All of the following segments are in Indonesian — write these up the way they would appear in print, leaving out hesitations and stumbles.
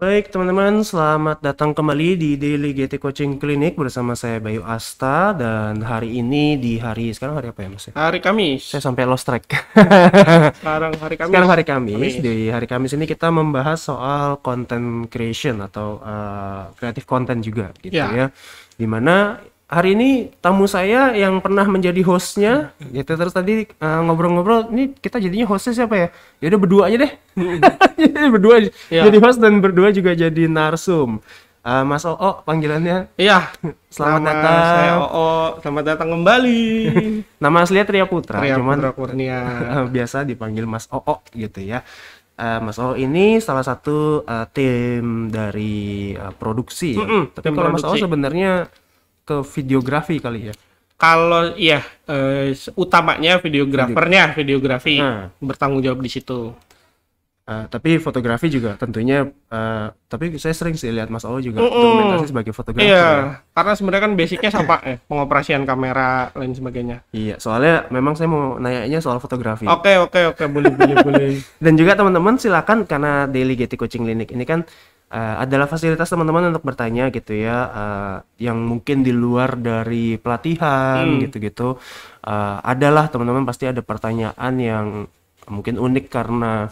Baik teman-teman, selamat datang kembali di Daily GT Coaching Clinic bersama saya Bayu Asta dan hari ini di hari sekarang hari apa ya Mas? Hari Saya Kamis. sampai lost track. Sekarang hari Sekarang Kamis. hari Kamis, Kamis. di hari Kamis ini kita membahas soal content creation atau creative content juga gitu Ya. ya. Dimana hari ini tamu saya yang pernah menjadi hostnya gitu, terus tadi ngobrol-ngobrol, ini kita jadinya hostnya siapa ya? Ya udah berdua aja deh. Jadi berdua Ya. jadi host dan berdua juga jadi narsum. Mas Oo panggilannya. Iya. Selamat Nama saya datang. Oo. Selamat datang kembali. Nama aslinya Tria Putra, Ria cuman Putra Kurnia. biasa dipanggil Mas Oo gitu ya. Mas Oo ini salah satu tim dari produksi ya. Tapi Tim kalau Mas Oo produksi. sebenarnya ke videografi kali ya. Kalau iya, utamanya videografi Nah, bertanggung jawab di situ. tapi fotografi juga tentunya. Tapi saya sering sih lihat Mas Oo juga dokumentasi sebagai fotografer Iya, ya. karena sebenarnya kan basicnya sama pengoperasian kamera lain sebagainya. Iya, soalnya memang saya mau nanyanya soal fotografi. Oke, boleh, boleh, boleh. Dan juga teman-teman silakan, karena Daily GT Coaching Clinic ini kan adalah fasilitas teman-teman untuk bertanya gitu ya, yang mungkin di luar dari pelatihan gitu-gitu. Adalah teman-teman pasti ada pertanyaan yang mungkin unik karena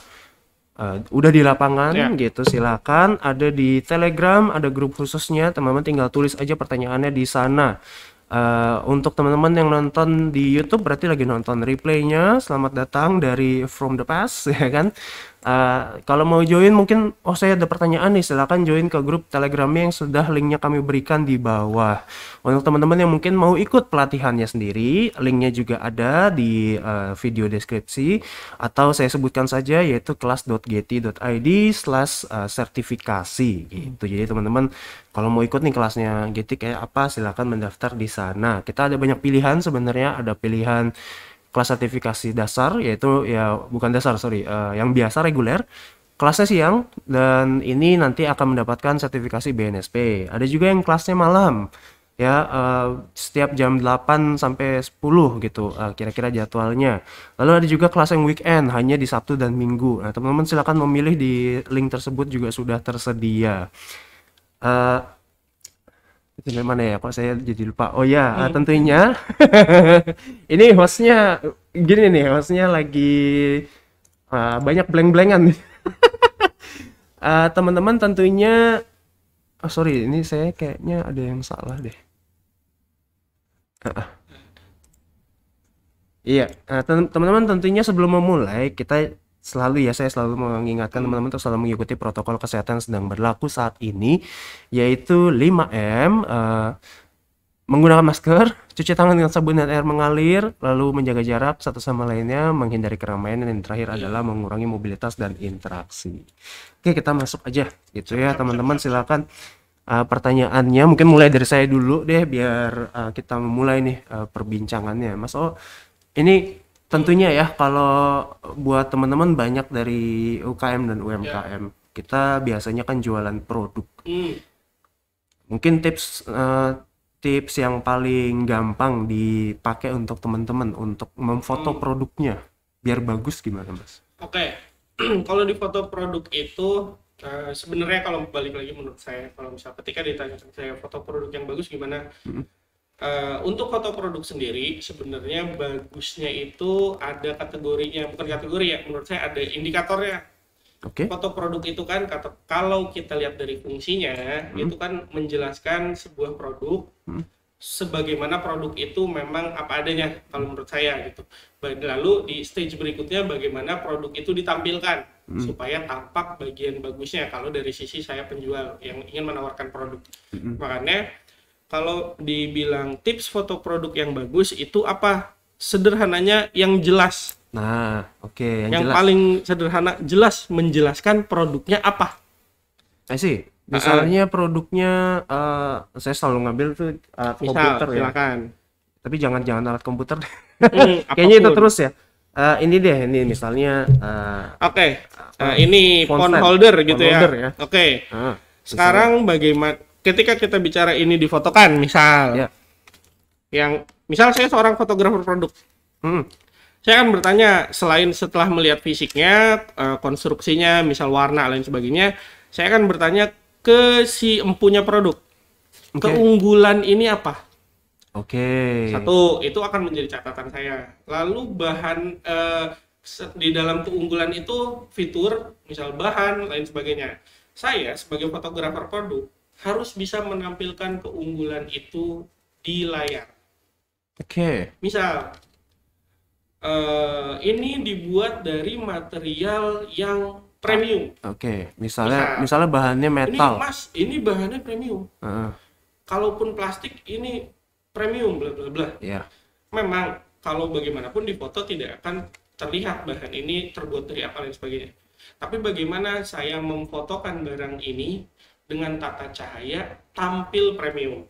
udah di lapangan Ya. gitu. Silakan, ada di Telegram, ada grup khususnya, teman-teman tinggal tulis aja pertanyaannya di sana. Untuk teman-teman yang nonton di YouTube berarti lagi nonton replaynya, selamat datang dari From the Past ya kan. Kalau mau join mungkin, oh saya ada pertanyaan nih, silakan join ke grup Telegramnya yang sudah linknya kami berikan di bawah. Untuk teman-teman yang mungkin mau ikut pelatihannya sendiri, linknya juga ada di video deskripsi, atau saya sebutkan saja yaitu kelas.geti.id/sertifikasi gitu. Jadi teman-teman kalau mau ikut nih kelasnya Geti kayak apa, silakan mendaftar di sana. Kita ada banyak pilihan sebenarnya, ada pilihan kelas sertifikasi dasar, yaitu ya bukan dasar, sorry, yang biasa reguler, kelasnya siang, dan ini nanti akan mendapatkan sertifikasi BNSP. Ada juga yang kelasnya malam, ya, setiap jam 8 sampai 10 gitu, kira-kira jadwalnya. Lalu ada juga kelas yang weekend, hanya di Sabtu dan Minggu. Nah, teman-teman silakan memilih, di link tersebut juga sudah tersedia. Eh, itu dari mana ya? Kok saya jadi lupa? Oh ya, tentunya ini hostnya gini nih, hostnya lagi banyak blank-blankan nih. Teman-teman tentunya, oh sorry, ini saya kayaknya ada yang salah deh. Iya, teman-teman tentunya sebelum memulai, saya selalu mengingatkan teman-teman untuk selalu mengikuti protokol kesehatan yang sedang berlaku saat ini, yaitu 5M, menggunakan masker, cuci tangan dengan sabun dan air mengalir, lalu menjaga jarak satu sama lainnya, menghindari keramaian, dan yang terakhir adalah mengurangi mobilitas dan interaksi. Oke, kita masuk aja gitu ya teman-teman, silakan. Pertanyaannya mungkin mulai dari saya dulu deh, biar kita memulai nih perbincangannya. Mas Oh, ini tentunya ya, kalau buat teman-teman banyak dari UKM dan UMKM, kita biasanya kan jualan produk. Mungkin tips yang paling gampang dipakai untuk teman-teman untuk memfoto produknya biar bagus gimana, Mas? Oke, kalau di foto produk itu sebenarnya kalau balik lagi menurut saya, kalau misal ketika ditanya saya foto produk yang bagus gimana, untuk foto produk sendiri sebenarnya bagusnya itu ada kategorinya, bukan kategori ya, menurut saya ada indikatornya. Oke. Foto produk itu kan kalau kita lihat dari fungsinya, itu kan menjelaskan sebuah produk sebagaimana produk itu memang apa adanya kalau menurut saya gitu. Lalu di stage berikutnya bagaimana produk itu ditampilkan supaya tampak bagian bagusnya kalau dari sisi saya penjual yang ingin menawarkan produk. Makanya kalau dibilang tips foto produk yang bagus itu apa? Sederhananya yang jelas. Nah, oke, yang Yang jelas. paling sederhana, jelas menjelaskan produknya apa. I see. Misalnya produknya, saya selalu ngambil tuh alat Misal, komputer ya. silakan. Tapi jangan alat komputer deh. Kayaknya itu Apapun. terus ya. Ini deh, ini misalnya Oke, ini phone stand. holder Phone gitu holder ya. ya. Oke, Ah, sekarang bagaimana ketika kita bicara ini difotokan, misal ya. misal saya seorang fotografer produk, Hmm. saya akan bertanya selain setelah melihat fisiknya, konstruksinya, misal warna lain sebagainya, saya akan bertanya ke si empunya produk. Oke. Keunggulan ini apa? Oke. Satu, itu akan menjadi catatan saya. Lalu bahan di dalam keunggulan itu fitur, misal bahan, lain sebagainya. Saya sebagai fotografer produk harus bisa menampilkan keunggulan itu di layar. Oke. Misal, ini dibuat dari material yang premium. Oke. Misalnya bahannya metal. Ini mas, ini bahannya premium. Kalaupun plastik ini premium, bla bla bla. Iya. Memang kalau bagaimanapun di foto tidak akan terlihat bahan ini terbuat dari apa dan sebagainya. Tapi bagaimana saya memfotokan barang ini dengan tata cahaya tampil premium.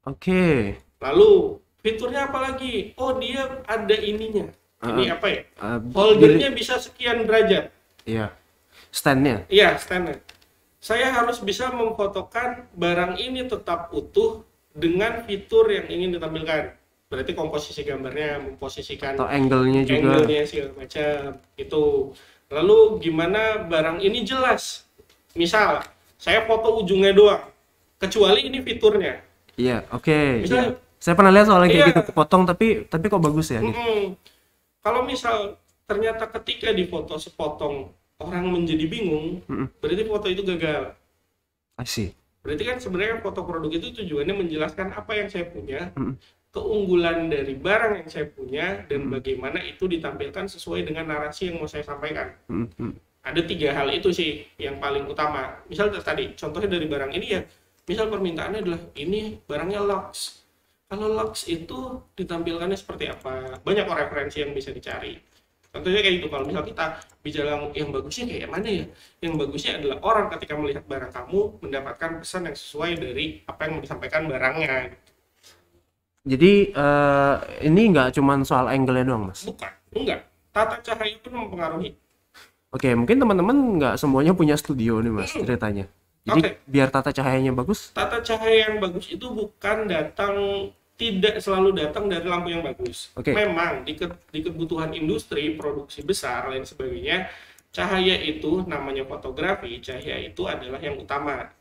Oke. Lalu fiturnya apa lagi? Oh, dia ada ininya. Ini apa ya? Jadi, Holdernya bisa sekian derajat. iya. Standnya. Iya, standar. Saya harus bisa memfotokan barang ini tetap utuh dengan fitur yang ingin ditampilkan. Berarti komposisi gambarnya, memposisikan Atau angle-nya juga. angle-nya segala macam itu. Lalu gimana barang ini jelas? Misal saya foto ujungnya doang, kecuali ini fiturnya. Iya, oke. Misalnya- Iya. Saya pernah lihat soalnya kayak Iya. gitu kepotong tapi kok bagus ya gitu. Kalau misal ternyata ketika difoto sepotong orang menjadi bingung, berarti foto itu gagal. I see. Berarti kan sebenarnya foto produk itu tujuannya menjelaskan apa yang saya punya, keunggulan dari barang yang saya punya, dan bagaimana itu ditampilkan sesuai dengan narasi yang mau saya sampaikan. Ada 3 hal itu sih yang paling utama. Misal tadi, contohnya dari barang ini ya, misal permintaannya adalah ini barangnya Lux. Kalau Lux itu ditampilkannya seperti apa? Banyak referensi yang bisa dicari. Contohnya kayak gitu, kalau misal kita bicara yang bagusnya kayak mana ya? Yang bagusnya adalah orang ketika melihat barang kamu mendapatkan pesan yang sesuai dari apa yang mau disampaikan barangnya. Jadi ini nggak cuma soal angle-nya doang, Mas. Bukan, enggak. Tata cahaya pun mempengaruhi. Oke, mungkin teman-teman nggak semuanya punya studio nih, Mas, ceritanya. Jadi biar tata cahayanya bagus. Tata cahaya yang bagus itu tidak selalu datang dari lampu yang bagus. Memang di kebutuhan industri, produksi besar, lain sebagainya, cahaya itu namanya fotografi, cahaya itu adalah yang utama.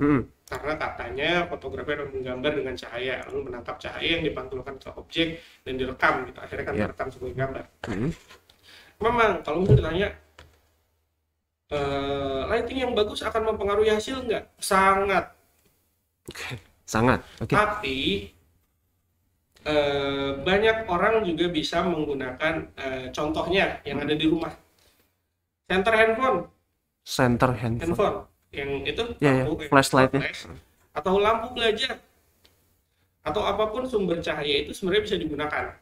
Karena katanya fotografi akan menggambar dengan cahaya, lalu menangkap cahaya yang dipantulkan ke objek dan direkam gitu. Akhirnya kan direkam sebagai gambar. Memang kalau misalnya ditanya lighting yang bagus akan mempengaruhi hasil nggak? Sangat. Sangat. Tapi banyak orang juga bisa menggunakan contohnya yang ada di rumah. Center handphone yang itu flashlight-nya atau lampu belajar atau apapun sumber cahaya itu sebenarnya bisa digunakan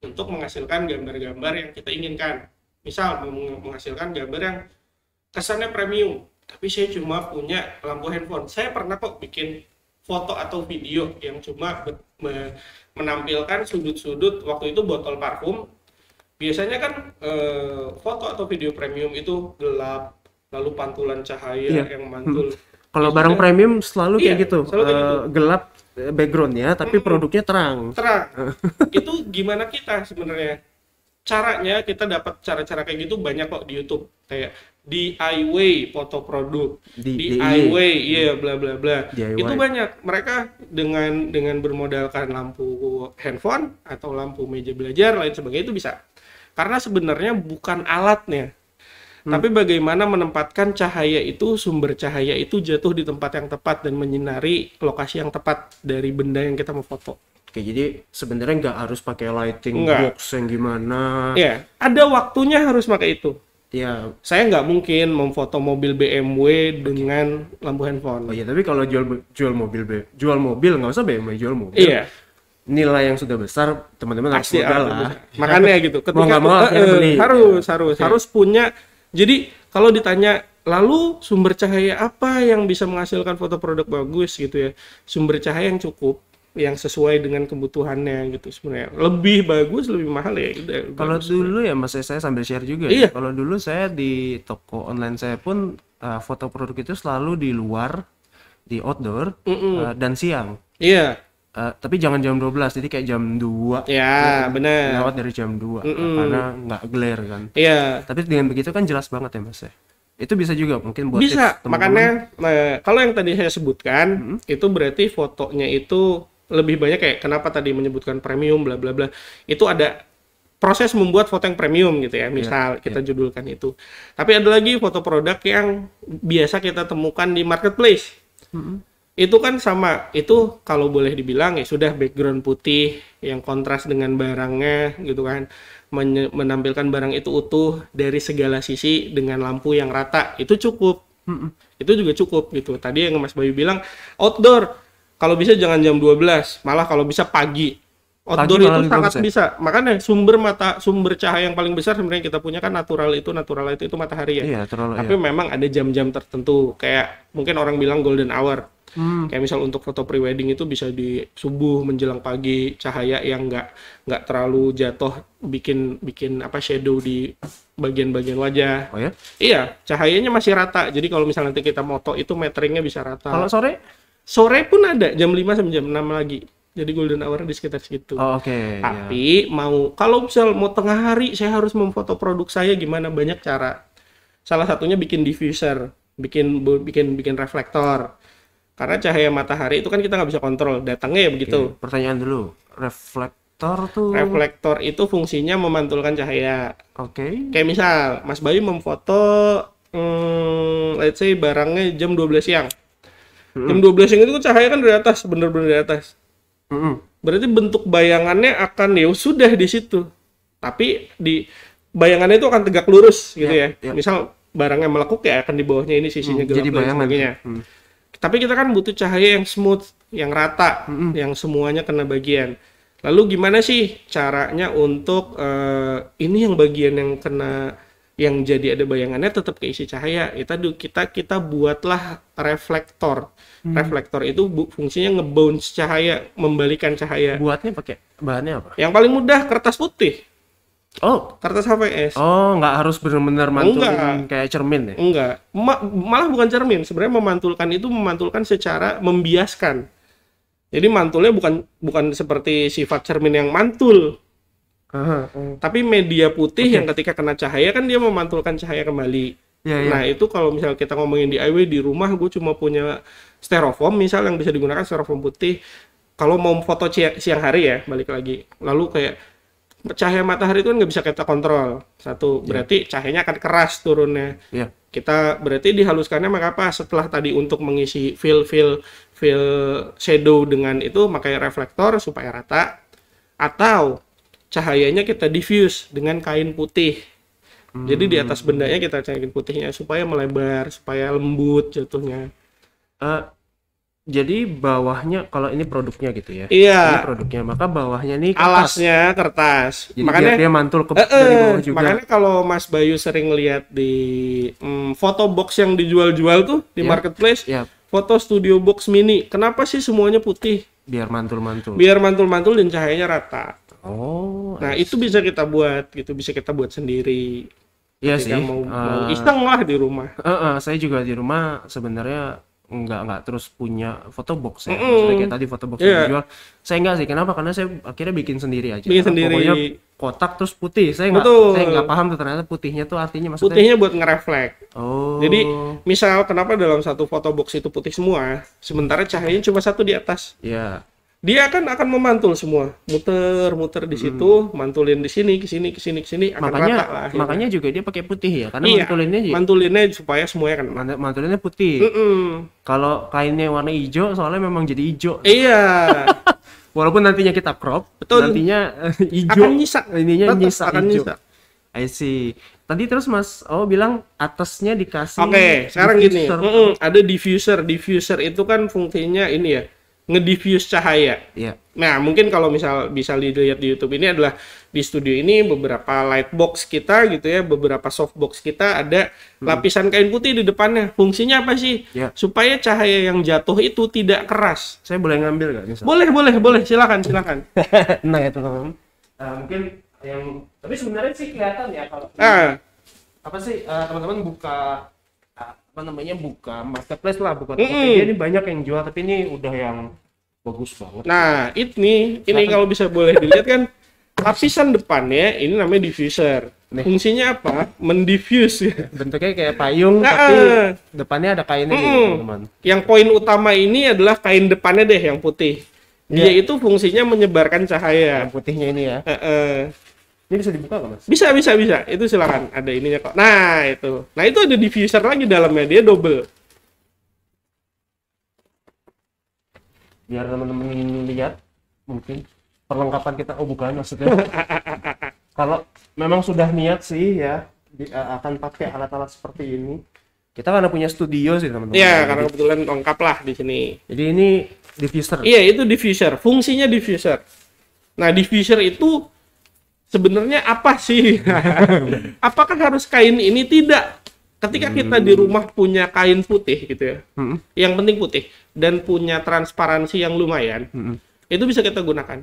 untuk menghasilkan gambar-gambar yang kita inginkan. Misal menghasilkan gambar yang kesannya premium, tapi saya cuma punya lampu handphone. Saya pernah kok bikin foto atau video yang cuma menampilkan sudut-sudut, waktu itu botol parfum. Biasanya kan foto atau video premium itu gelap, lalu pantulan cahaya yang mantul. Kalau barang premium selalu kayak gitu, selalu kayak gitu. Gelap backgroundnya, tapi produknya terang. Itu gimana kita sebenarnya? Caranya kita dapat cara-cara kayak gitu banyak kok di YouTube, kayak DIY foto produk, DIY bla bla bla. Itu banyak. Mereka dengan bermodalkan lampu handphone atau lampu meja belajar lain sebagainya itu bisa. Karena sebenarnya bukan alatnya, tapi bagaimana menempatkan cahaya itu, sumber cahaya itu jatuh di tempat yang tepat dan menyinari lokasi yang tepat dari benda yang kita mau foto. Oke, jadi sebenarnya nggak harus pakai lighting box yang gimana. Iya, ada waktunya harus pakai itu. Iya. Saya nggak mungkin memfoto mobil BMW dengan lampu handphone. Oh iya, tapi kalau jual mobil nggak usah BMW, jual mobil. Iya. Nilai yang sudah besar, teman-teman harus modal lah. Makanya gitu. Ketika beli. harus punya. Jadi kalau ditanya, lalu sumber cahaya apa yang bisa menghasilkan foto produk bagus gitu ya? Sumber cahaya yang cukup, yang sesuai dengan kebutuhannya gitu sebenarnya. Lebih bagus, lebih mahal ya. Kalau dulu ya Mas, saya sambil share juga. Iya. Kalau dulu saya di toko online saya pun foto produk itu selalu di luar, di outdoor dan siang. Iya. Tapi jangan jam 12, jadi kayak jam 2. Ya, benar. Lewat dari jam 2 karena nggak glare kan. Iya. Tapi dengan begitu kan jelas banget ya Mas ya. Itu bisa juga mungkin buat Bisa, tips teman-teman. makanya kalau yang tadi saya sebutkan itu berarti fotonya itu lebih banyak kayak kenapa tadi menyebutkan premium bla bla bla. Itu ada proses membuat foto yang premium gitu ya. Misal kita judulkan itu. Tapi ada lagi foto produk yang biasa kita temukan di marketplace. Itu kan sama, itu kalau boleh dibilang ya sudah background putih yang kontras dengan barangnya gitu kan. Menampilkan barang itu utuh dari segala sisi dengan lampu yang rata, itu cukup. Itu juga cukup gitu. Tadi yang Mas Bayu bilang outdoor kalau bisa jangan jam 12, malah kalau bisa pagi. Outdoor Pagi itu malah sangat bagus ya? bisa. Makanya sumber cahaya yang paling besar sebenarnya kita punya kan natural light itu matahari ya. Iya, terlalu Tapi memang ada jam-jam tertentu kayak mungkin orang bilang golden hour. Kayak misal untuk foto prewedding itu bisa di subuh menjelang pagi, cahaya yang nggak terlalu jatuh bikin apa shadow di bagian-bagian wajah. Oh ya? Iya, cahayanya masih rata. Jadi kalau misalnya nanti kita moto itu meteringnya bisa rata. Kalau sore? Sore pun ada jam 5 sampai jam 6 lagi. Jadi golden hour di sekitar situ. Oh, oke. Tapi kalau misal mau tengah hari saya harus memfoto produk saya gimana, banyak cara. Salah satunya bikin diffuser, bikin reflektor. Karena cahaya matahari itu kan kita nggak bisa kontrol, datangnya ya begitu. Oke, pertanyaan dulu. Reflektor tuh. Reflektor itu fungsinya memantulkan cahaya. Oke. Kayak misal, Mas Bayu memfoto, let's say barangnya jam 12 siang. Jam 12 siang itu cahaya kan dari atas, bener-bener dari atas. Berarti bentuk bayangannya akan ya sudah di situ. Tapi di bayangannya itu akan tegak lurus gitu ya. Misal barangnya melekuk ya akan di bawahnya ini sisinya gelap jadi dan bayangan. sebagainya. Tapi kita kan butuh cahaya yang smooth, yang rata, yang semuanya kena bagian. Lalu gimana sih caranya untuk ini yang bagian yang kena, yang jadi ada bayangannya tetap keisi cahaya? Kita buatlah reflektor. Reflektor itu fungsinya ngebounce cahaya, membalikan cahaya. Buatnya pakai bahannya apa? Yang paling mudah kertas putih, Oh, kertas HVS. oh, nggak harus benar-benar mantulin kayak cermin ya? Enggak, malah bukan cermin. Sebenarnya memantulkan secara membiaskan. Jadi mantulnya bukan seperti sifat cermin yang mantul, tapi media putih yang ketika kena cahaya kan dia memantulkan cahaya kembali. Nah itu kalau misal kita ngomongin DIY di rumah, gue cuma punya styrofoam misal yang bisa digunakan styrofoam putih. Kalau mau foto siang hari ya, balik lagi. Lalu kayak cahaya matahari itu kan nggak bisa kita kontrol. Satu, berarti cahayanya akan keras turunnya. Kita berarti dihaluskannya maka apa? Setelah tadi untuk mengisi fill shadow dengan itu pakai reflektor supaya rata, atau cahayanya kita diffuse dengan kain putih. Jadi di atas bendanya kita cairkan putihnya supaya melebar, supaya lembut jatuhnya. Jadi bawahnya kalau ini produknya gitu ya? Iya. Ini produknya, maka bawahnya nih kertas. Alasnya kertas. Jadi makanya dia mantul dari bawah juga. Makanya kalau Mas Bayu sering lihat di foto box yang dijual-jual tuh di marketplace, foto studio box mini, kenapa sih semuanya putih? Biar mantul-mantul. Biar mantul-mantul dan cahayanya rata. Oh. Nah itu bisa kita buat, gitu bisa kita buat sendiri. Iya sih. Mau iseng lah di rumah. Saya juga di rumah sebenarnya nggak terus punya foto box ya. Maksudnya kayak tadi foto box yang dijual. Saya nggak sih. Kenapa? Karena saya akhirnya bikin sendiri aja. Bikin sendiri. Pokoknya kotak terus putih. Saya nggak paham tuh ternyata putihnya tuh artinya maksudnya. Putihnya buat ngereflek. Oh. Jadi misal kenapa dalam satu foto box itu putih semua, sementara cahayanya cuma satu di atas. Iya. Dia akan memantul semua, muter di situ, mantulin di sini, ke sini, akan rata lah. Makanya juga dia pakai putih ya, karena mantulinnya supaya semuanya kan mantulinnya putih. Kalau kainnya warna hijau, soalnya memang jadi hijau. Iya. Walaupun nantinya kita crop, nantinya hijau. Akan nyisa. Ininya nyisa akan hijau. nyisa. I see. Tadi terus Mas bilang atasnya dikasih. Oke, sekarang gini. Ada diffuser. Diffuser itu kan fungsinya ini ya, ngediffuse cahaya. Iya. Nah, mungkin kalau misal bisa dilihat di YouTube ini adalah di studio ini beberapa light box kita gitu ya, beberapa soft box kita ada lapisan kain putih di depannya. Fungsinya apa sih? Supaya cahaya yang jatuh itu tidak keras. Saya boleh ngambil nggak? Misal? Boleh. Silakan. Nah ya teman-teman. Mungkin yang tapi sebenarnya sih kelihatan ya kalau apa sih teman-teman buka buka marketplace lah, buka Tokopedia ini banyak yang jual, tapi ini udah yang bagus banget. Nah ini kalau bisa boleh dilihat kan lapisan depannya ini namanya diffuser. Fungsinya apa? Mendiffuse ya. Bentuknya kayak payung Nah, tapi depannya ada kainnya gitu, teman-teman. Yang poin utama ini adalah kain depannya deh yang putih. Dia itu fungsinya menyebarkan cahaya. Yang putihnya ini ya. Ini bisa dibuka nggak, Mas? Bisa. Itu silakan. Ada ininya kok. Nah, itu. Nah, itu ada diffuser lagi dalamnya. Dia double. Biar teman-teman lihat mungkin perlengkapan kita. Oh, bukan maksudnya. Kalau memang sudah niat sih ya akan pakai alat-alat seperti ini. Kita karena punya studio sih, teman-teman. Iya, karena kebetulan lengkap lah di sini. Jadi ini diffuser. Iya, itu diffuser. Fungsinya diffuser. Nah, diffuser itu sebenarnya apa sih? Apakah harus kain ini? Tidak. Ketika kita di rumah punya kain putih gitu ya, yang penting putih dan punya transparansi yang lumayan, itu bisa kita gunakan.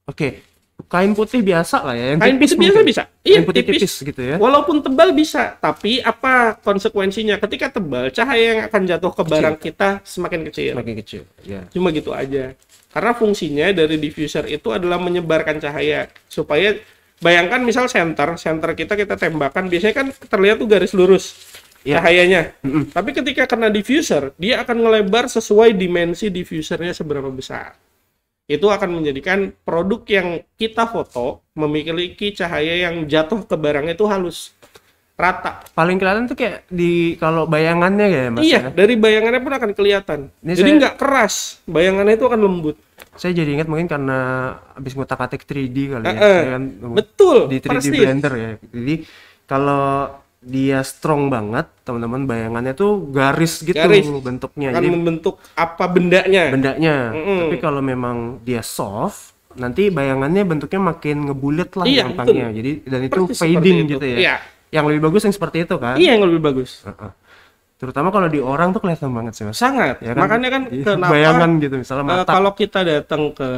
Oke, kain putih biasa lah ya. Yang Kain tipis putih biasa mungkin. bisa. Kain putih tipis gitu ya. Walaupun tebal bisa, tapi apa konsekuensinya? Ketika tebal, cahaya yang akan jatuh ke barang kita semakin kecil. Semakin kecil. Ya. Cuma gitu aja. Karena fungsinya dari diffuser itu adalah menyebarkan cahaya supaya bayangkan misal center kita tembakan, biasanya kan terlihat tuh garis lurus cahayanya. Tapi ketika kena diffuser, dia akan ngelebar sesuai dimensi diffusernya seberapa besar. Itu akan menjadikan produk yang kita foto memiliki cahaya yang jatuh ke barangnya itu halus, rata. Paling kelihatan tuh kayak di kalau bayangannya ya, Mas. Iya, Ya? dari bayangannya pun akan kelihatan. Ini Jadi saya- nggak keras, bayangannya itu akan lembut. Saya jadi ingat mungkin karena habis ngutak-atik 3D kali ya. Eh, Saya kan betul, di 3D persis. Blender ya. Jadi kalau dia strong banget, teman-teman, bayangannya tuh garis gitu Garis. bentuknya. Akan Jadi membentuk apa bendanya. bendanya. Tapi kalau memang dia soft, nanti bayangannya bentuknya makin ngebulet lah Iya, gampangnya. Jadi dan itu Persis fading seperti itu. gitu ya. Iya. Yang lebih bagus yang seperti itu kan? Iya, yang lebih bagus. Heeh. Terutama kalau di orang tuh kelihatan banget sih, Mas. Sangat. Ya kan? Makanya kan Iya, kenapa bayangan gitu misalnya mata. kalau kita datang ke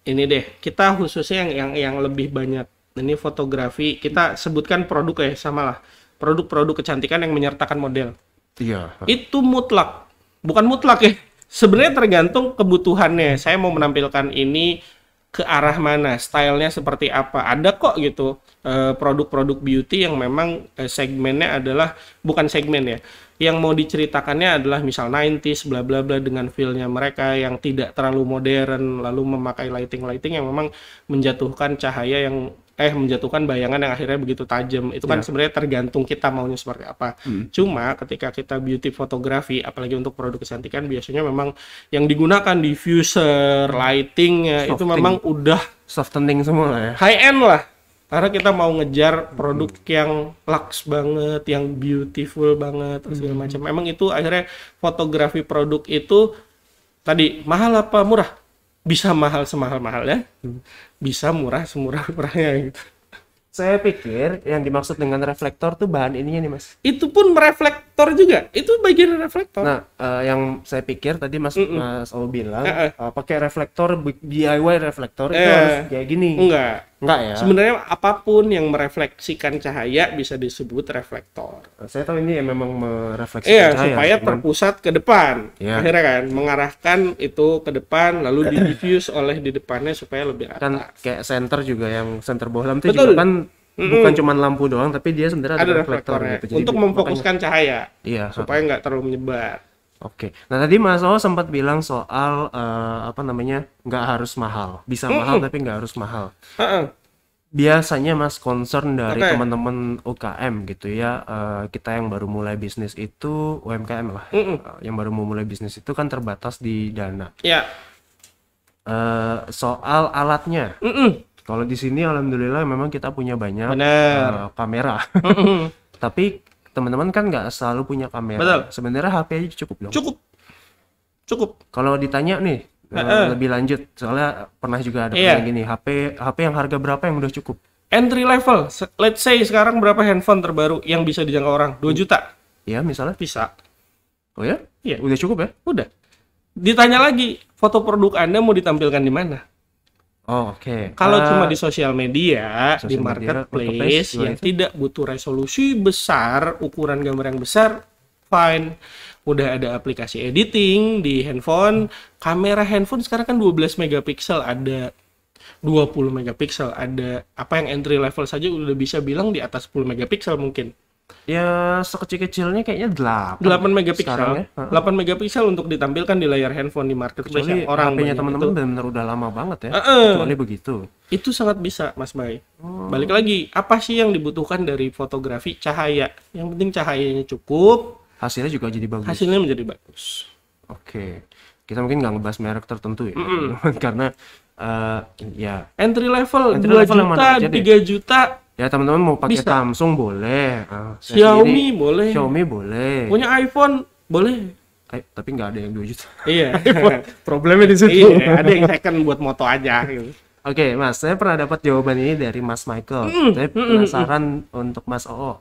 ini deh, kita khususnya yang lebih banyak ini fotografi, kita sebutkan produk ya, samalah. Produk-produk kecantikan yang menyertakan model. Iya. Itu mutlak. Bukan mutlak ya. Sebenarnya tergantung kebutuhannya. Saya mau menampilkan ini ke arah mana, stylenya seperti apa. Ada kok gitu produk-produk beauty yang memang segmennya adalah bukan segmen ya. Yang mau diceritakannya adalah misal 90s bla bla bla dengan feel-nya mereka yang tidak terlalu modern, lalu memakai lighting yang memang menjatuhkan cahaya yang menjatuhkan bayangan yang akhirnya begitu tajam. Itu kan sebenarnya tergantung kita maunya seperti apa. Cuma ketika kita beauty fotografi, apalagi untuk produk kecantikan, biasanya memang yang digunakan diffuser, lightingnya itu memang udah Softening semua lah ya. high end lah. Karena kita mau ngejar produk yang lux banget, yang beautiful banget, segala macam. Memang itu akhirnya fotografi produk itu tadi mahal apa murah? Bisa mahal semahal-mahal ya, bisa murah semurah-murahnya gitu. Saya pikir yang dimaksud dengan reflektor tuh bahan ininya nih, Mas. Itu pun mereflektor juga, itu bagian reflektor. Nah, yang saya pikir tadi Mas Aul bilang pakai reflektor DIY reflektor itu harus kayak gini. Enggak ya. Sebenarnya apapun yang merefleksikan cahaya bisa disebut reflektor. Saya tahu ini memang merefleksikan cahaya. Supaya terpusat ke depan. Iya. Akhirnya kan mengarahkan itu ke depan lalu di-diffuse oleh di depannya supaya lebih rata. Kan kayak center juga yang center bohlam itu Betul. juga kan bukan cuma lampu doang tapi dia sebenarnya Ada ada reflektor reflektornya gitu. Jadi untuk memfokuskan cahaya iya. supaya nggak terlalu menyebar. Oke. Nah, tadi Mas O sempat bilang soal apa namanya? Nggak harus mahal. Bisa mahal tapi nggak harus mahal. Biasanya Mas concern dari teman-teman UKM gitu ya, kita yang baru mulai bisnis itu UMKM lah, yang baru mau mulai bisnis itu kan terbatas di dana. Ya. Soal alatnya, kalau di sini alhamdulillah memang kita punya banyak kamera, tapi teman-teman kan nggak selalu punya kamera. Betul. Sebenarnya HP aja cukup dong. Cukup. Kalau ditanya nih lebih lanjut, soalnya pernah juga ada pertanyaan gini, HP yang harga berapa yang udah cukup? Entry level, let's say sekarang berapa handphone terbaru yang bisa dijangkau orang? 2 juta? Ya misalnya. Bisa. Oh ya? Iya. Udah cukup ya? Udah. Ditanya lagi, foto produk Anda mau ditampilkan di mana? Oh, oke. Kalau cuma di sosial media, di sosial media, marketplace yang tidak butuh resolusi besar, ukuran gambar yang besar, fine. Udah ada aplikasi editing di handphone, kamera handphone sekarang kan 12 megapiksel ada. 20 megapiksel, ada apa yang entry level saja udah bisa bilang di atas 10 megapiksel mungkin. Ya sekecil-kecilnya kayaknya 8 8 megapiksel. sekarang ya. 8 megapiksel untuk ditampilkan di layar handphone di marketplace Kecuali yang orang HP-nya banyak teman-teman itu. benar-benar udah lama banget ya. Heeh. Kecuali begitu. Itu sangat bisa, Mas Bay. Balik lagi, apa sih yang dibutuhkan dari fotografi? Cahaya. Yang penting cahayanya cukup, Hasilnya juga jadi bagus. hasilnya menjadi bagus. Oke. Kita mungkin nggak ngebahas merek tertentu ya. teman-teman. Karena ya Entry level Entry 2 level yang juta, mana aja deh? 3 juta, ya teman-teman mau pakai Bisa. Samsung boleh. Saya Xiaomi sendiri, boleh, Xiaomi boleh. punya iPhone boleh. Tapi nggak ada yang 2 juta. Iya. Problemnya di situ. Iya, ada yang second buat moto aja gitu. Oke, Mas, saya pernah dapat jawaban ini dari Mas Michael. Saya penasaran untuk Mas Oo.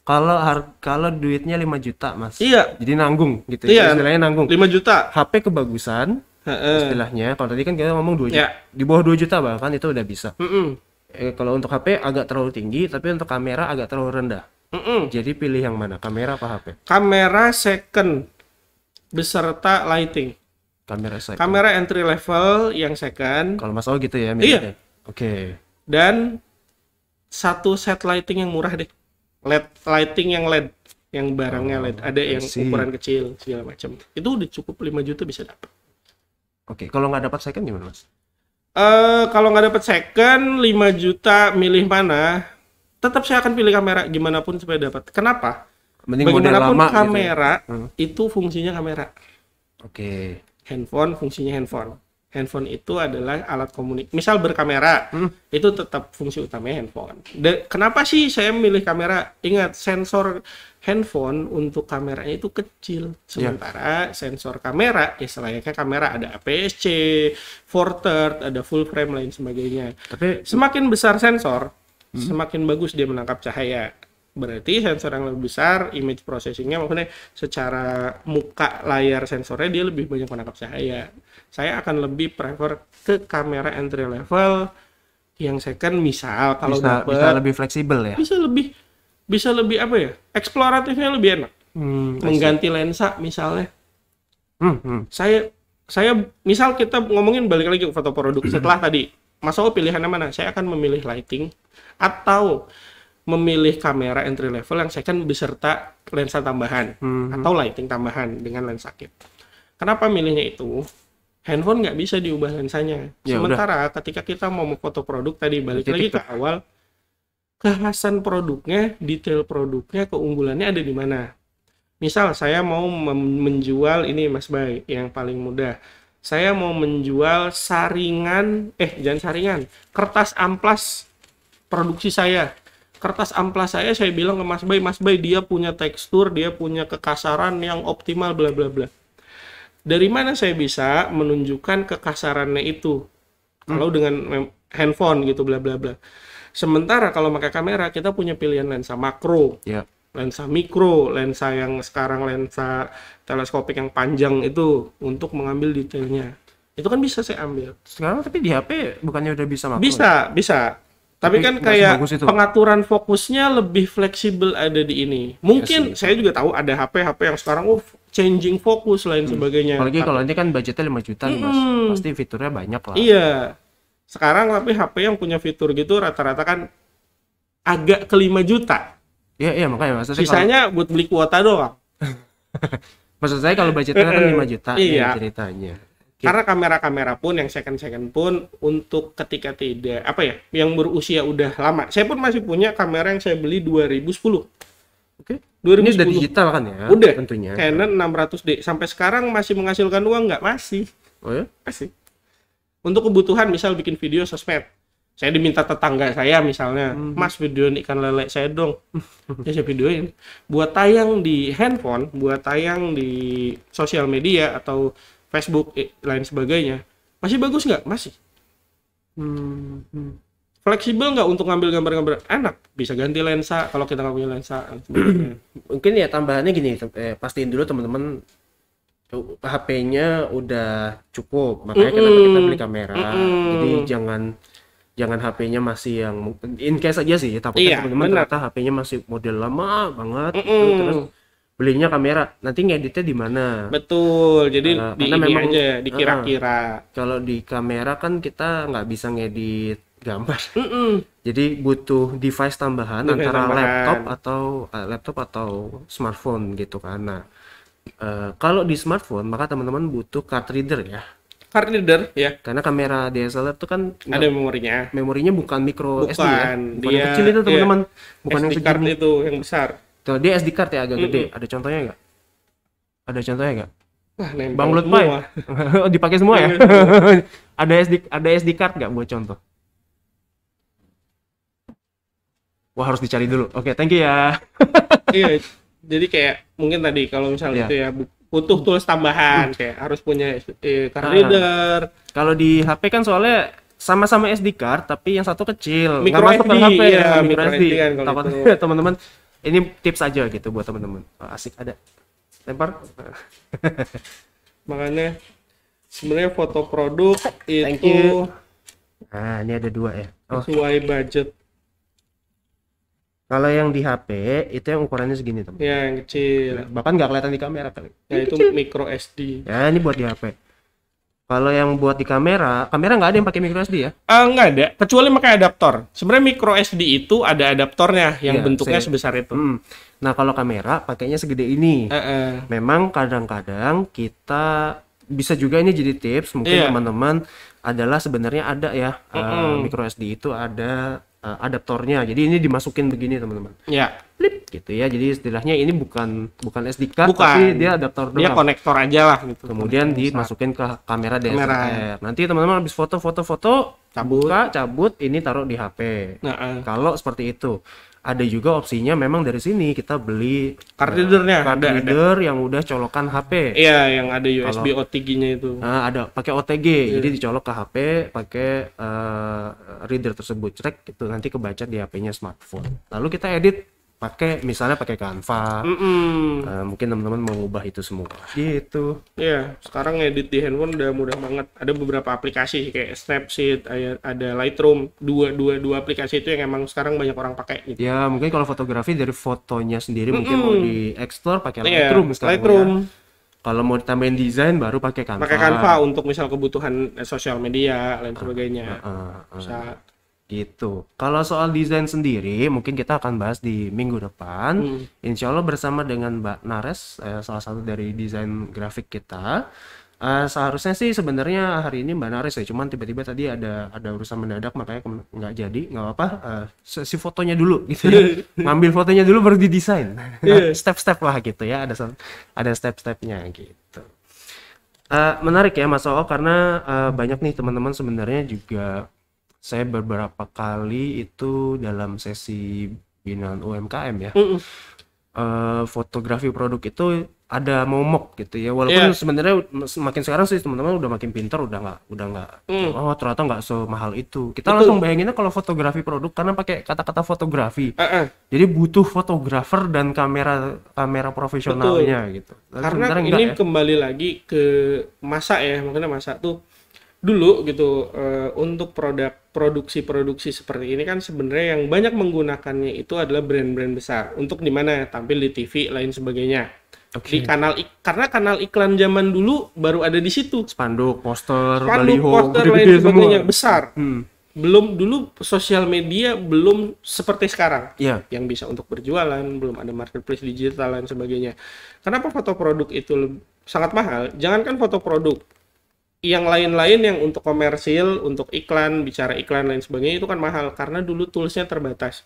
Kalau duitnya 5 juta, Mas. Iya. Jadi nanggung gitu. Iya. Istilahnya nanggung. 5 juta. HP kebagusan Heeh. istilahnya. Kalau tadi kan kita ngomong 2 juta. Ya. Di bawah 2 juta bahkan itu udah bisa. Mm-mm. Kalau untuk HP agak terlalu tinggi, tapi untuk kamera agak terlalu rendah. Mm-mm. Jadi pilih yang mana? Kamera apa HP? Kamera second beserta lighting. Kamera saya. Kamera entry level yang second Kalau Mas O gitu ya, Iya. milihnya. Oke. dan satu set lighting yang murah deh. LED lighting yang LED, yang barangnya LED. Ada yang I see. ukuran kecil segala macam. Itu udah cukup 5 juta bisa dapat. Oke, kalau nggak dapat second gimana, Mas? Kalau nggak dapat second 5 juta milih mana? Tetap saya akan pilih kamera gimana pun supaya dapat. Kenapa? Mending model Bagaimanapun lama gitu. kamera itu fungsinya kamera. Oke. Handphone fungsinya handphone. Handphone itu adalah alat komunikasi. Misal berkamera, itu tetap fungsi utamanya handphone. Kenapa sih saya milih kamera? Ingat, sensor handphone untuk kameranya itu kecil. Sementara sensor kamera, ya selayaknya kamera ada APS-C, forward, ada full frame lain sebagainya. Tapi Semakin besar sensor, semakin bagus dia menangkap cahaya. Berarti sensor yang lebih besar, image processing-nya maksudnya secara muka layar sensornya dia lebih banyak menangkap cahaya. Saya akan lebih prefer ke kamera entry level yang second, misal kalau bisa dapat lebih fleksibel ya. bisa lebih apa ya? Eksploratifnya lebih enak. I see. Mengganti lensa misalnya. Hmm, hmm. Saya misal kita ngomongin balik lagi ke foto produk setelah tadi. Mas O pilihannya mana? Saya akan memilih lighting atau memilih kamera entry level yang second beserta lensa tambahan atau lighting tambahan dengan lensa kit. Kenapa milihnya itu? Handphone nggak bisa diubah lensanya. Ya, Sementara ketika kita mau foto produk tadi balik Berarti lagi ke awal, kekhasan produknya, detail produknya, keunggulannya ada di mana? Misal saya mau menjual ini Mas Bay yang paling mudah. Saya mau menjual jangan saringan, kertas amplas produksi saya. Kertas amplas saya bilang ke Mas Bay dia punya tekstur, dia punya kekasaran yang optimal bla bla bla. Dari mana saya bisa menunjukkan kekasarannya itu? Kalau dengan handphone gitu bla bla bla. Sementara kalau pakai kamera kita punya pilihan lensa makro, Ya. lensa mikro, lensa yang sekarang lensa teleskopik yang panjang itu untuk mengambil detailnya. Itu kan bisa saya ambil. Sekarang tapi di HP bukannya udah bisa makro? Bisa. Tapi kan masih kayak bagus itu. pengaturan fokusnya lebih fleksibel ada di ini. Mungkin saya juga tahu ada HP yang sekarang changing fokus lain sebagainya. Apalagi kalau ini kan budgetnya 5 juta nih, Mas. Pasti fiturnya banyak lah. Iya. Sekarang tapi HP yang punya fitur gitu rata-rata kan agak ke 5 juta. Iya makanya maksudnya Sisanya buat beli kuota doang. maksud saya kalau budgetnya kan 5 juta Iya. nih ceritanya. Karena kamera-kamera pun yang second pun untuk ketika tidak yang berusia udah lama. Saya pun masih punya kamera yang saya beli 2010. Oke. 2010. Ini udah digital kan ya? Udah. Tentunya. Canon 600D sampai sekarang masih menghasilkan uang nggak? Masih. Oh ya? Masih. Untuk kebutuhan misal bikin video sosmed. Saya diminta tetangga saya misalnya, Mas videoin ikan lele saya dong. Ya saya videoin. Buat tayang di handphone, buat tayang di sosial media atau Facebook lain sebagainya. Masih bagus nggak? Masih. Fleksibel nggak untuk ngambil gambar-gambar? Enak. Bisa ganti lensa kalau kita nggak punya lensa. Mungkin ya tambahannya gini, pastiin dulu teman-teman HP-nya udah cukup, makanya kenapa kita beli kamera. Jadi jangan HP-nya masih yang in case aja sih, takutnya Iya, teman-teman benar. ternyata HP-nya masih model lama banget gitu, terus belinya kamera, nanti ngeditnya di mana? Betul. Jadi di Karena ini memang aja heeh, dikira-kira. kalau di kamera kan kita nggak bisa ngedit gambar. Mm-mm. Jadi butuh device tambahan Device antara tambahan. laptop atau smartphone gitu kan. Nah, kalau di smartphone maka teman-teman butuh card reader ya. Card reader ya, Karena kamera DSLR itu kan nggak, ada memorinya. memorinya bukan micro SD ya, Bukan, bukan yang dia kecil itu ya teman-teman, bukan yang SD card segini. itu yang besar. Tuh, dia SD card ya agak gede. Mm-mm. Ada contohnya nggak? Ada contohnya nggak? Wah, nempel Bang Lutfi semua. dipakai semua ya? Nempel semua. Ada SD card nggak buat contoh? Wah, harus dicari dulu. Oke, thank you ya. Iya, jadi kayak mungkin tadi kalau misalnya Ya. itu ya butuh tools tambahan kayak harus punya card Ah, reader, kalau di HP kan soalnya sama-sama SD card, tapi yang satu kecil, nggak micro masuk ke SD, HP iya ya, micro micro SD. SD kan kalau Takutnya itu. teman-teman, ini tips aja gitu buat teman-teman. Oh, asik ada. Lempar. Makanya sebenarnya foto produk Thank itu you. Nah, ini ada dua ya. Oh, sesuai budget kalau yang di HP itu yang ukurannya segini teman. ya, yang kecil. Bahkan nggak kelihatan di kamera kali. Ya itu micro SD. Ya, ini buat di HP. Kalau yang buat di kamera nggak ada yang pakai micro SD ya? Nggak ada, kecuali pakai adaptor. Sebenarnya micro SD itu ada adaptornya yang Iya, bentuknya saya- sebesar itu. Nah, kalau kamera pakainya segede ini. Heeh. Memang kadang-kadang kita bisa juga ini jadi tips mungkin Iya. teman-teman adalah sebenarnya ada ya micro SD itu ada adaptornya. Jadi ini dimasukin begini teman-teman. Ya, Flip gitu ya. Jadi istilahnya ini bukan SD card bukan. tapi dia adaptor Dia doang. konektor aja lah gitu. Kemudian Konektor besar. dimasukin ke kamera Kamera. DSLR. Nanti teman-teman habis foto-foto Cabut. cabut ini taruh di HP. Nah, Kalau seperti itu. Ada juga opsinya memang dari sini kita beli card readernya card ada. reader yang udah colokan HP. Iya, yang ada USB OTG-nya itu. Ada pakai OTG, jadi dicolok ke HP pakai reader tersebut, cek itu nanti kebaca di HP-nya smartphone. Lalu kita edit pakai misalnya pakai Canva. Mungkin teman-teman mau ubah itu semua. Gitu. Iya, sekarang ngedit di handphone udah mudah banget. Ada beberapa aplikasi kayak Snapseed, ada Lightroom, dua aplikasi itu yang emang sekarang banyak orang pakai gitu. Ya mungkin kalau fotografi dari fotonya sendiri mungkin mau di explore pakai Iya, Lightroom sekarang Lightroom. ya. Kalau mau ditambahin desain baru pakai Canva. Pakai Canva untuk misal kebutuhan sosial media lain sebagainya. Bisa. Gitu. Kalau soal desain sendiri, mungkin kita akan bahas di minggu depan. Insya Allah bersama dengan Mbak Nares, salah satu dari desain grafik kita. Seharusnya sih sebenarnya hari ini Mbak Nares ya, cuman tiba-tiba tadi ada urusan mendadak makanya nggak jadi, nggak apa-apa. Si fotonya dulu gitu ya. Ngambil fotonya dulu baru didesain. Step-step lah gitu ya, ada step-stepnya gitu. Menarik ya Mas Oo karena banyak nih teman-teman sebenarnya juga saya beberapa kali itu dalam sesi binaan UMKM ya. Fotografi produk itu ada momok gitu ya. Walaupun sebenarnya makin sekarang sih teman-teman udah makin pintar, udah nggak oh ternyata nggak semahal itu. Kita langsung bayanginnya kalau fotografi produk karena pakai kata-kata fotografi. Jadi butuh fotografer dan kamera profesionalnya gitu. Karena Sebenarnya ini enggak ya. kembali lagi ke masa ya, makanya masa tuh dulu gitu untuk produksi produksi seperti ini kan sebenarnya yang banyak menggunakannya itu adalah brand-brand besar untuk dimana tampil di TV lain sebagainya. Di karena kanal iklan zaman dulu baru ada di situ. Spanduk, poster, Spanduk, baliho, poster lain gede-gede sebagainya semua. besar. Belum dulu sosial media belum seperti sekarang. Iya. Yang bisa untuk berjualan, belum ada marketplace digital dan sebagainya. Kenapa foto produk itu sangat mahal? Jangankan foto produk, yang lain-lain yang untuk komersil, untuk iklan, bicara iklan lain sebagainya itu kan mahal karena dulu toolsnya terbatas,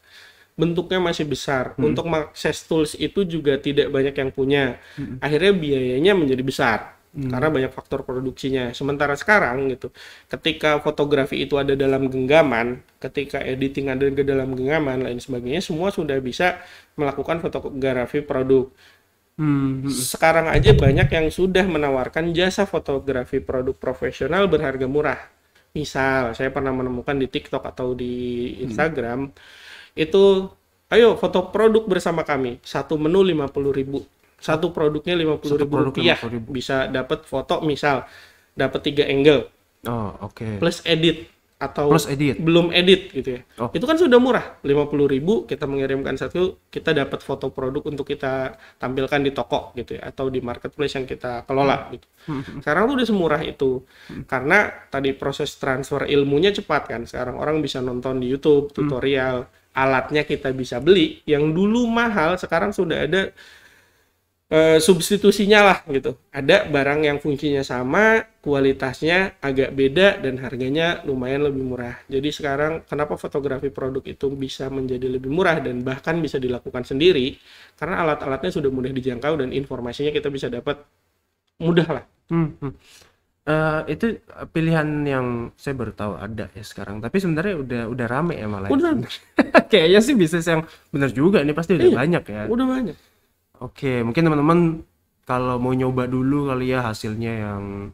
bentuknya masih besar. Untuk mengakses tools itu juga tidak banyak yang punya. Akhirnya biayanya menjadi besar karena banyak faktor produksinya. Sementara sekarang gitu, ketika fotografi itu ada dalam genggaman, ketika editing ada ke dalam genggaman lain sebagainya, semua sudah bisa melakukan fotografi produk. Sekarang aja banyak yang sudah menawarkan jasa fotografi produk profesional berharga murah. Misal, saya pernah menemukan di TikTok atau di Instagram, itu, ayo foto produk bersama kami, satu menu 50.000, satu produknya 50.000 rupiah, bisa dapat foto misal, dapat 3 angle, Oh, oke. plus edit. atau Plus edit. belum edit gitu ya. Oh. Itu kan sudah murah, 50.000 kita mengirimkan satu, kita dapat foto produk untuk kita tampilkan di toko gitu ya, atau di marketplace yang kita kelola gitu. Sekarang tuh udah semurah itu. Karena tadi proses transfer ilmunya cepat kan. Sekarang orang bisa nonton di YouTube tutorial, alatnya kita bisa beli, yang dulu mahal sekarang sudah ada substitusinya lah gitu. Ada barang yang fungsinya sama, kualitasnya agak beda dan harganya lumayan lebih murah. Jadi sekarang kenapa fotografi produk itu bisa menjadi lebih murah dan bahkan bisa dilakukan sendiri, karena alat-alatnya sudah mudah dijangkau dan informasinya kita bisa dapat mudah lah. Itu pilihan yang saya baru tahu ada ya sekarang. Tapi sebenarnya udah rame ya malah. Udah. Kayaknya sih bisnis yang benar juga ini pasti udah banyak ya. Udah banyak. Oke, mungkin teman-teman kalau mau nyoba dulu kali ya hasilnya yang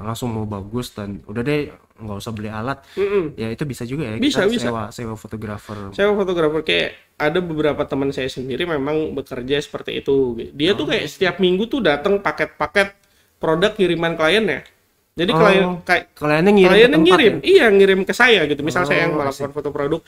langsung mau bagus dan udah deh nggak usah beli alat. Ya itu bisa juga ya. Bisa, kita sewa fotografer. Saya fotografer, kayak ada beberapa teman saya sendiri memang bekerja seperti itu. Dia tuh kayak setiap minggu tuh datang paket-paket produk kiriman kliennya. Jadi kliennya ngirim, ya? ngirim ke saya gitu. Misal saya yang melakukan foto produk.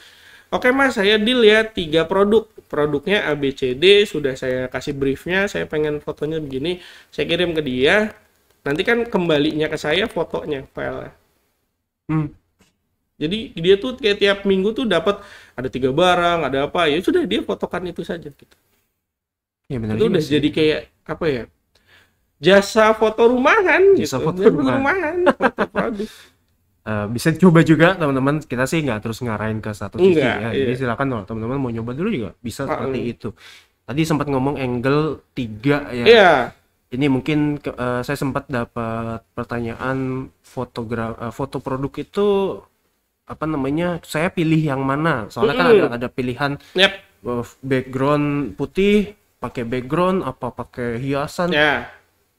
Oke mas, saya deal ya 3 produk. Produknya ABCD, sudah saya kasih briefnya, saya pengen fotonya begini, saya kirim ke dia. Nanti kan kembalinya ke saya fotonya, file. Jadi dia tuh kayak tiap minggu tuh dapat ada 3 barang, ada apa, ya sudah dia fotokan itu saja gitu. Ya, benar itu udah jadi kayak apa ya? Jasa foto rumahan Jasa gitu. foto rumahan. Foto produk. Bisa coba juga teman-teman, kita sih nggak terus ngarahin ke satu sisi ya. Iya. Jadi silakan kalau teman-teman mau nyoba dulu juga bisa seperti itu. Tadi sempat ngomong angle 3 ya. Iya. Ini mungkin saya sempat dapat pertanyaan foto produk itu apa namanya? Saya pilih yang mana? Soalnya kan ada pilihan background putih, pakai background apa pakai hiasan.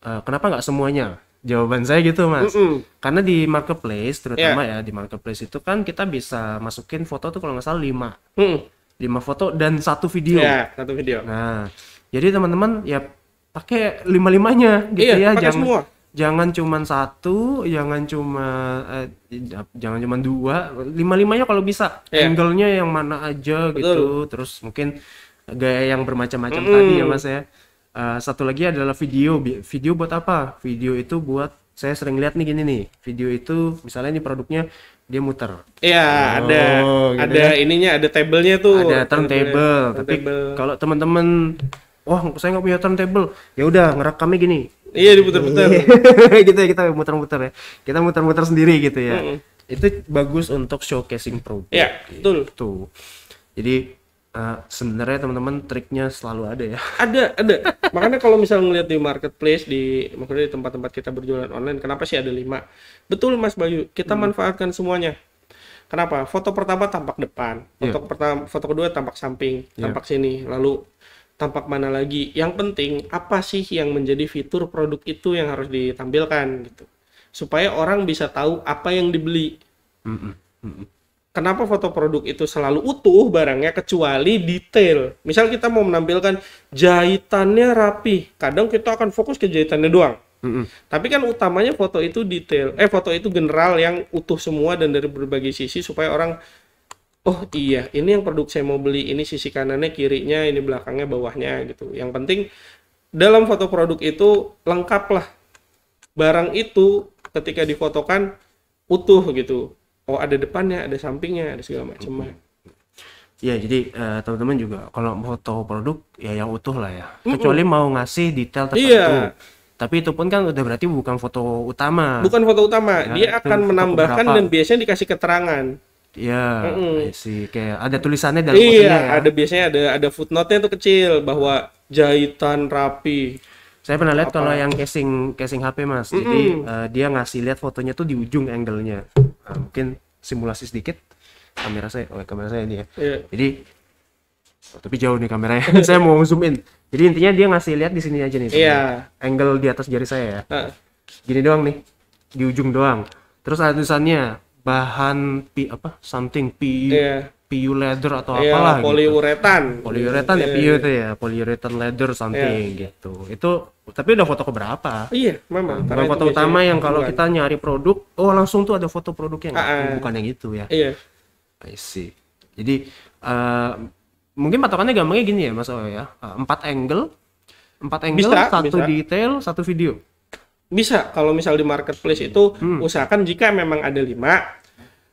Kenapa nggak semuanya? Jawaban saya gitu mas, karena di marketplace terutama ya di marketplace itu kan kita bisa masukin foto tuh kalau nggak salah 5 foto dan 1 video. Ya, 1 video. Nah, jadi teman-teman ya pakai 5-5-nya gitu ya, jangan cuman 1, jangan cuma 2, 5-5-nya kalau bisa. Angle-nya yang mana aja gitu, terus mungkin gaya yang bermacam-macam tadi ya mas ya. Satu lagi adalah video buat apa? Video itu buat, saya sering lihat nih gini nih, video itu misalnya ini produknya dia muter. Iya, ada ininya, ada table-nya tuh. Ada turntable. Tapi kalau teman-teman, wah saya nggak punya turntable, ya udah ngerekamnya gini. Iya, diputer-puter. Gitu ya, kita muter-muter ya. Kita muter-muter sendiri gitu ya. Itu bagus untuk showcasing produk. Iya, betul. Tuh. Jadi sebenarnya teman-teman triknya selalu ada ya. Ada. Makanya kalau misal ngeliat di marketplace, maksudnya di tempat-tempat kita berjualan online, kenapa sih ada 5? Betul Mas Bayu, kita manfaatkan semuanya. Kenapa? Foto pertama tampak depan, foto kedua tampak samping, tampak sini, lalu tampak mana lagi. Yang penting apa sih yang menjadi fitur produk itu yang harus ditampilkan gitu, supaya orang bisa tahu apa yang dibeli. Kenapa foto produk itu selalu utuh barangnya kecuali detail. Misal kita mau menampilkan jahitannya rapi, kadang kita akan fokus ke jahitannya doang. Tapi kan utamanya foto itu detail, foto itu general yang utuh semua dan dari berbagai sisi supaya orang, oh iya ini yang produk saya mau beli, ini sisi kanannya, kirinya, ini belakangnya, bawahnya gitu. Yang penting dalam foto produk itu lengkap lah. Barang itu ketika difotokan utuh gitu. Oh ada depannya, ada sampingnya, ada segala macam. Ya jadi teman-teman juga kalau foto produk ya yang utuh lah ya. Kecuali mau ngasih detail tertentu. Tapi itu pun kan udah berarti bukan foto utama. Bukan foto utama, ya, dia akan menambahkan dan biasanya dikasih keterangan. Iya, sih kayak ada tulisannya dalam fotonya. Iya, ada biasanya ada footnote-nya tuh kecil bahwa jahitan rapi. Saya pernah lihat kalau yang casing HP mas, jadi dia ngasih lihat fotonya tuh di ujung angle-nya. Mungkin simulasi sedikit, kamera saya ini ya. Jadi, tapi jauh nih kameranya. Saya mau zoom in. Jadi intinya dia ngasih lihat di sini aja nih. Angle di atas jari saya ya. Gini doang nih, di ujung doang. Terus ada tulisannya bahan something PU leather atau Iya, apalah gitu. poliuretan. Poliuretan ya, Iya, PU iya. itu ya, polyurethane leather something gitu. Itu tapi udah foto keberapa? Iya, memang. Bukan Karena itu foto biasanya utama yang kalau bukan. kita nyari produk, oh langsung tuh ada foto produknya nggak? Ah, Bukan yang itu ya. Iya. I see. Jadi mungkin patokannya gampangnya gini ya Mas Oyo ya. 4 angle, Bisa, satu bisa. detail, satu video. Bisa, kalau misal di marketplace itu usahakan jika memang ada 5.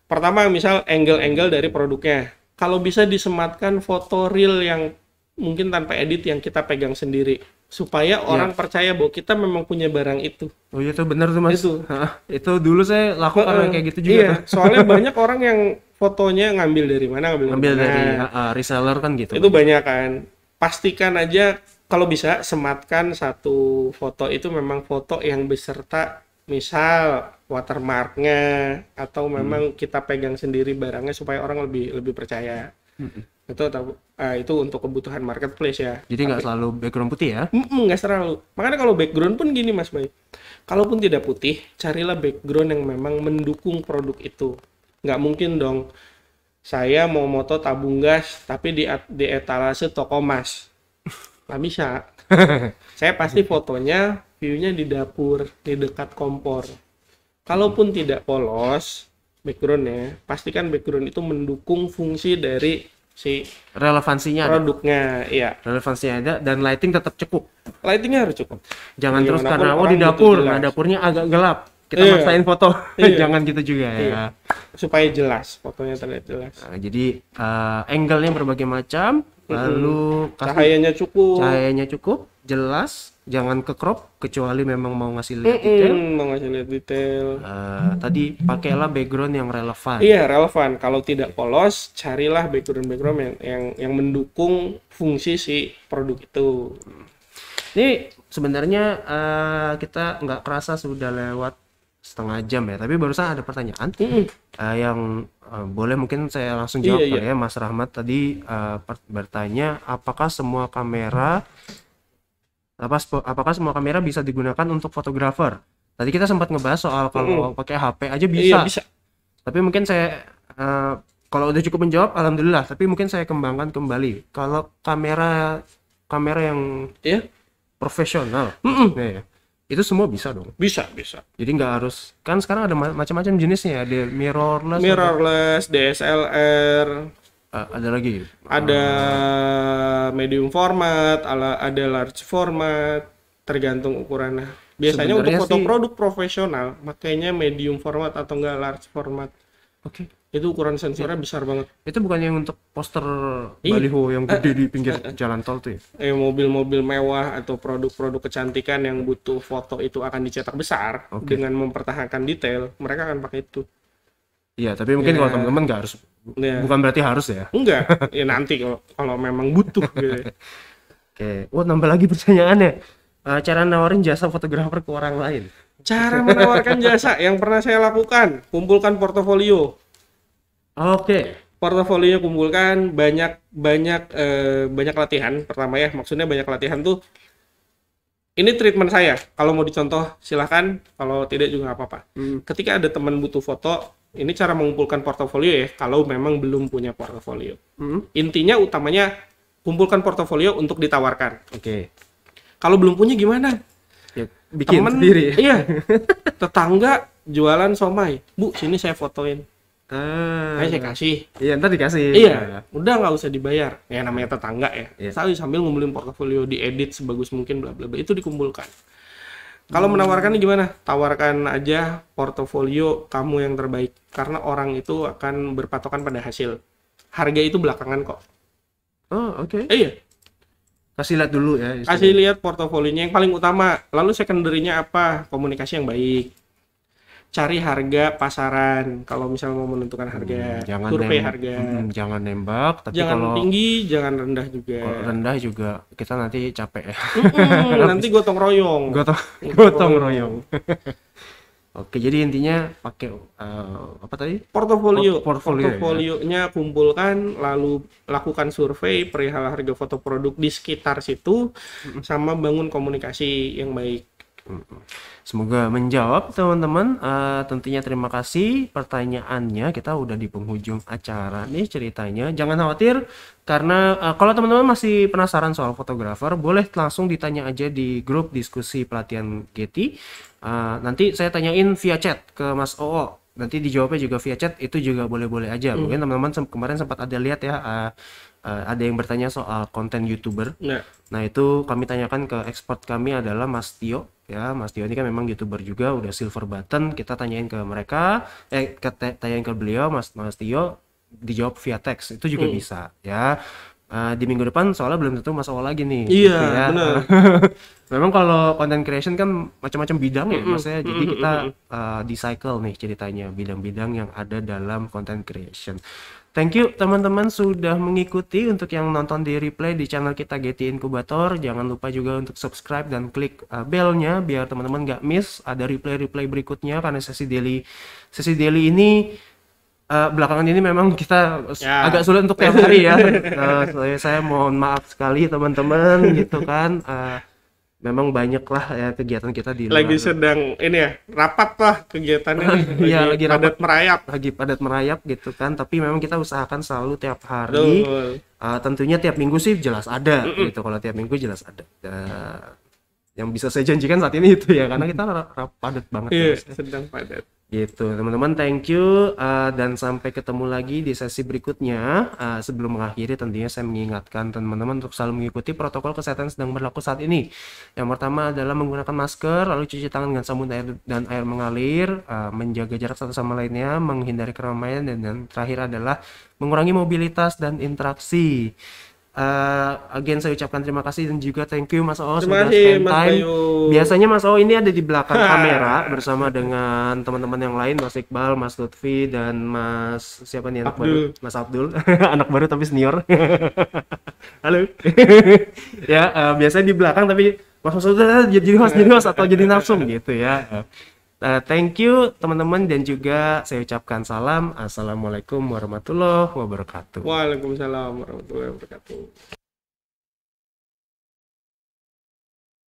Pertama, misal angle-angle dari produknya. Kalau bisa disematkan foto real yang mungkin tanpa edit yang kita pegang sendiri. Supaya orang percaya bahwa kita memang punya barang itu. Oh iya tuh bener tuh Mas. Itu. Itu dulu saya lakukan kayak gitu juga Iya, tuh. soalnya banyak orang yang fotonya ngambil dari mana, Ngambil mana. dari reseller kan gitu. Itu banyak kan. Pastikan aja kalau bisa sematkan satu foto itu memang foto yang beserta misal watermarknya atau memang kita pegang sendiri barangnya supaya orang lebih percaya. Itu untuk kebutuhan marketplace ya. Jadi nggak selalu background putih ya. Nggak selalu. Makanya kalau background pun gini Mas Bay. Kalaupun tidak putih, carilah background yang memang mendukung produk itu. Nggak mungkin dong saya mau moto tabung gas tapi di etalase toko emas. Nggak bisa. Saya pasti fotonya view-nya di dapur, di dekat kompor. Kalaupun tidak polos background-nya, pastikan background itu mendukung fungsi dari si Relevansinya ada. produknya. Iya, Relevansinya ada dan lighting tetap cukup. lightingnya harus cukup. Jangan terus Bagaimanapun karena orang di butuh dapur, jelas. nah dapurnya agak gelap. Kita Iya. maksain foto. Iya. Jangan gitu juga ya. Iya. Supaya jelas, fotonya terlihat jelas. Nah, jadi angle-nya berbagai macam, lalu Cahayanya cukup. cahayanya cukup, jelas, jangan ke crop kecuali memang mau ngasih lihat detail. Mau ngasih lihat detail. Tadi pakailah background yang relevan. Iya, relevan. Kalau tidak polos, carilah background yang mendukung fungsi si produk itu. Ini sebenarnya kita nggak kerasa sudah lewat setengah jam ya, tapi barusan ada pertanyaan yang boleh mungkin saya langsung jawab Iya, kali ya. Mas Rahmat tadi bertanya apakah semua kamera bisa digunakan untuk fotografer. Tadi kita sempat ngebahas soal kalau pakai HP aja bisa. Iya, bisa. Tapi mungkin saya kalau udah cukup menjawab alhamdulillah, tapi mungkin saya kembangkan kembali. Kalau kamera yang Iya, profesional maksudnya ya, itu semua bisa dong. bisa. Jadi nggak harus, kan sekarang ada macam-macam jenisnya, ada mirrorless, Mirrorless, DSLR, ada lagi ada medium format, ada large format, tergantung ukurannya. Biasanya untuk Sebenarnya foto sih- produk profesional, makanya medium format atau enggak large format. Oke. Itu ukuran sensornya besar banget. Itu bukan yang untuk poster Iya. baliho yang gede di pinggir jalan tol tuh ya? Mobil-mobil mewah atau produk-produk kecantikan yang butuh foto itu akan dicetak besar dengan mempertahankan detail, mereka akan pakai itu. Iya, tapi mungkin kalau teman-teman nggak harus, Ya. bukan berarti harus ya. Enggak, ya nanti kalau memang butuh gitu. Oke, nambah lagi pertanyaannya. Cara nawarin jasa fotografer ke orang lain. Cara menawarkan jasa yang pernah saya lakukan, kumpulkan portofolio. Oke. Portofolio kumpulkan banyak latihan. Pertama ya, maksudnya banyak latihan tuh. Ini treatment saya. Kalau mau dicontoh silahkan, kalau tidak juga nggak apa-apa. Ketika ada teman butuh foto, ini cara mengumpulkan portofolio ya. Kalau memang belum punya portofolio, intinya utamanya kumpulkan portofolio untuk ditawarkan. Oke. Kalau belum punya gimana? Ya, bikin Temen, sendiri. Iya. Tetangga jualan somai. Bu, sini saya fotoin. Saya kasih. Iya, ntar dikasih. Iya, udah nggak usah dibayar. Ya namanya tetangga ya. Iya. Sambil ngumpulin portofolio, diedit sebagus mungkin, bla bla bla. Itu dikumpulkan. Kalau menawarkannya gimana? Tawarkan aja portofolio kamu yang terbaik. Karena orang itu akan berpatokan pada hasil. Harga itu belakangan kok. Oh, oke. Iya, Kasih lihat dulu ya. kasih lihat portofolionya yang paling utama. Lalu secondary-nya apa? Komunikasi yang baik. Cari harga pasaran kalau misalnya mau menentukan harga, Jangan survei harga. jangan nembak, tapi Jangan kalau tinggi, jangan rendah juga. rendah juga kita nanti capek ya. Nanti gotong royong. Gotong royong. Oke, jadi intinya pakai apa tadi? Portofolio. Portfolio ya. Portofolionya kumpulkan, lalu lakukan survei perihal harga foto produk di sekitar situ, sama bangun komunikasi yang baik. Semoga menjawab teman-teman. Tentunya terima kasih pertanyaannya. Kita udah di penghujung acara nih ceritanya. Jangan khawatir karena kalau teman-teman masih penasaran soal fotografer, boleh langsung ditanya aja di grup diskusi pelatihan Getty. Nanti saya tanyain via chat ke Mas Oo. Nanti dijawabnya juga via chat, itu juga boleh-boleh aja. Mungkin teman-teman kemarin sempat ada lihat ya, ada yang bertanya soal konten YouTuber. Nah, itu kami tanyakan ke expert kami adalah Mas Tio. Ya, Mas Tio ini kan memang YouTuber juga, udah silver button. Kita tanyain ke mereka, tanyain ke beliau, Mas Tio, dijawab via teks. Itu juga bisa, ya. Di minggu depan soalnya belum tentu Mas Awal lagi nih. Iya, gitu ya. benar. Memang kalau content creation kan macam-macam bidang ya, Mas ya. Jadi kita di cycle nih ceritanya, bidang-bidang yang ada dalam content creation. Thank you teman-teman sudah mengikuti. Untuk yang nonton di replay di channel kita Getty Incubator, jangan lupa juga untuk subscribe dan klik bellnya biar teman-teman nggak miss ada replay berikutnya, karena sesi daily ini belakangan ini memang kita agak sulit untuk tiap hari ya. Saya mohon maaf sekali teman-teman gitu kan. Memang banyak lah ya kegiatan kita di luar. Lagi sedang ini ya, rapat lah kegiatannya. Iya, lagi padat merayap. Lagi padat merayap gitu kan. Tapi memang kita usahakan selalu tiap hari. Tentunya tiap minggu sih jelas ada gitu. Kalau tiap minggu jelas ada. Yang bisa saya janjikan saat ini itu ya, karena kita padat banget. Iya, sedang padat. Gitu teman-teman, thank you, dan sampai ketemu lagi di sesi berikutnya. Sebelum mengakhiri tentunya saya mengingatkan teman-teman untuk selalu mengikuti protokol kesehatan sedang berlaku saat ini. Yang pertama adalah menggunakan masker, lalu cuci tangan dengan sabun dan air mengalir, menjaga jarak satu sama lainnya, menghindari keramaian, dan terakhir adalah mengurangi mobilitas dan interaksi. Again saya ucapkan terima kasih dan juga thank you Mas Oo sudah spend time. Biasanya Mas Oo ini ada di belakang kamera bersama dengan teman-teman yang lain, Mas Iqbal, Mas Lutfi, dan Mas siapa nih anak baru? Mas Abdul. Anak baru tapi senior. Halo. Ya, biasanya di belakang tapi Mas sudah jadi host atau jadi narsum gitu ya. Thank you teman-teman, dan juga saya ucapkan salam. Assalamualaikum warahmatullahi wabarakatuh. Waalaikumsalam warahmatullahi wabarakatuh.